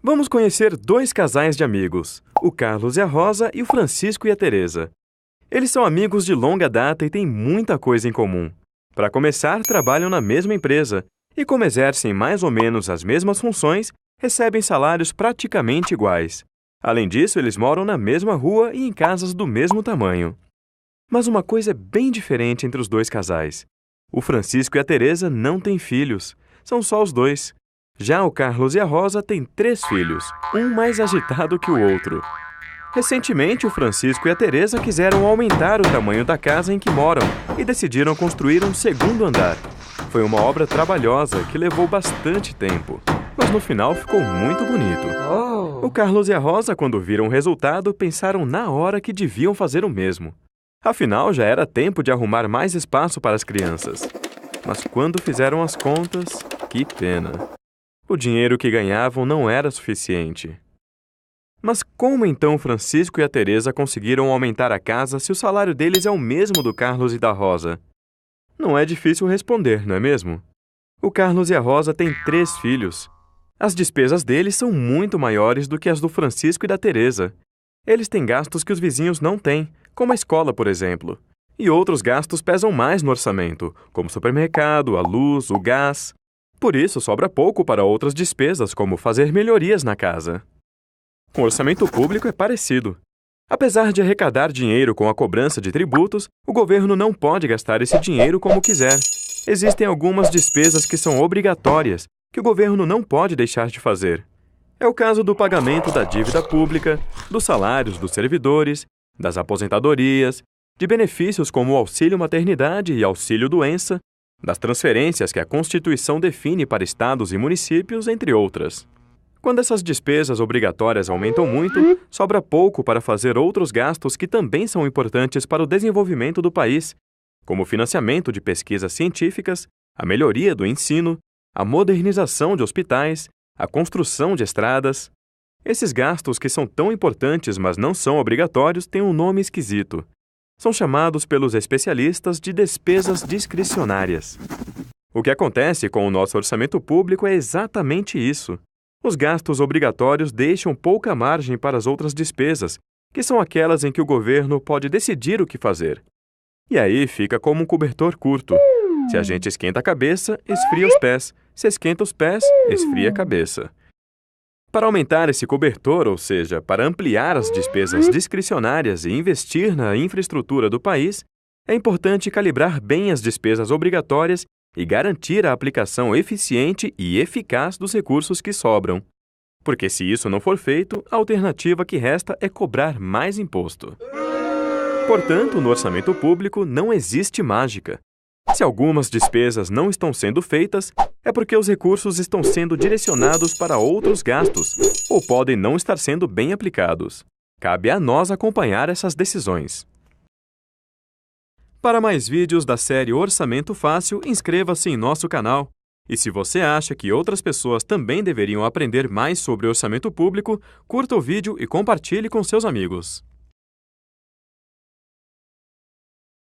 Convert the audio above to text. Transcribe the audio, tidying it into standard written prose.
Vamos conhecer dois casais de amigos, o Carlos e a Rosa e o Francisco e a Teresa. Eles são amigos de longa data e têm muita coisa em comum. Para começar, trabalham na mesma empresa e, como exercem mais ou menos as mesmas funções, recebem salários praticamente iguais. Além disso, eles moram na mesma rua e em casas do mesmo tamanho. Mas uma coisa é bem diferente entre os dois casais. O Francisco e a Teresa não têm filhos, são só os dois. Já o Carlos e a Rosa têm 3 filhos, um mais agitado que o outro. Recentemente, o Francisco e a Teresa quiseram aumentar o tamanho da casa em que moram e decidiram construir um segundo andar. Foi uma obra trabalhosa que levou bastante tempo, mas no final ficou muito bonito. O Carlos e a Rosa, quando viram o resultado, pensaram na hora que deviam fazer o mesmo. Afinal, já era tempo de arrumar mais espaço para as crianças. Mas quando fizeram as contas, que pena! O dinheiro que ganhavam não era suficiente. Mas como então Francisco e a Teresa conseguiram aumentar a casa se o salário deles é o mesmo do Carlos e da Rosa? Não é difícil responder, não é mesmo? O Carlos e a Rosa têm 3 filhos. As despesas deles são muito maiores do que as do Francisco e da Teresa. Eles têm gastos que os vizinhos não têm, como a escola, por exemplo. E outros gastos pesam mais no orçamento, como o supermercado, a luz, o gás. Por isso, sobra pouco para outras despesas, como fazer melhorias na casa. O orçamento público é parecido. Apesar de arrecadar dinheiro com a cobrança de tributos, o governo não pode gastar esse dinheiro como quiser. Existem algumas despesas que são obrigatórias, que o governo não pode deixar de fazer. É o caso do pagamento da dívida pública, dos salários dos servidores, das aposentadorias, de benefícios como o auxílio-maternidade e auxílio-doença, das transferências que a Constituição define para estados e municípios, entre outras. Quando essas despesas obrigatórias aumentam muito, sobra pouco para fazer outros gastos que também são importantes para o desenvolvimento do país, como o financiamento de pesquisas científicas, a melhoria do ensino, a modernização de hospitais, a construção de estradas. Esses gastos que são tão importantes, mas não são obrigatórios, têm um nome esquisito. São chamados pelos especialistas de despesas discricionárias. O que acontece com o nosso orçamento público é exatamente isso. Os gastos obrigatórios deixam pouca margem para as outras despesas, que são aquelas em que o governo pode decidir o que fazer. E aí fica como um cobertor curto. Se a gente esquenta a cabeça, esfria os pés. Se esquenta os pés, esfria a cabeça. Para aumentar esse cobertor, ou seja, para ampliar as despesas discricionárias e investir na infraestrutura do país, é importante calibrar bem as despesas obrigatórias e garantir a aplicação eficiente e eficaz dos recursos que sobram. Porque se isso não for feito, a alternativa que resta é cobrar mais imposto. Portanto, no orçamento público não existe mágica. Se algumas despesas não estão sendo feitas, é porque os recursos estão sendo direcionados para outros gastos ou podem não estar sendo bem aplicados. Cabe a nós acompanhar essas decisões. Para mais vídeos da série Orçamento Fácil, inscreva-se em nosso canal. E se você acha que outras pessoas também deveriam aprender mais sobre orçamento público, curta o vídeo e compartilhe com seus amigos.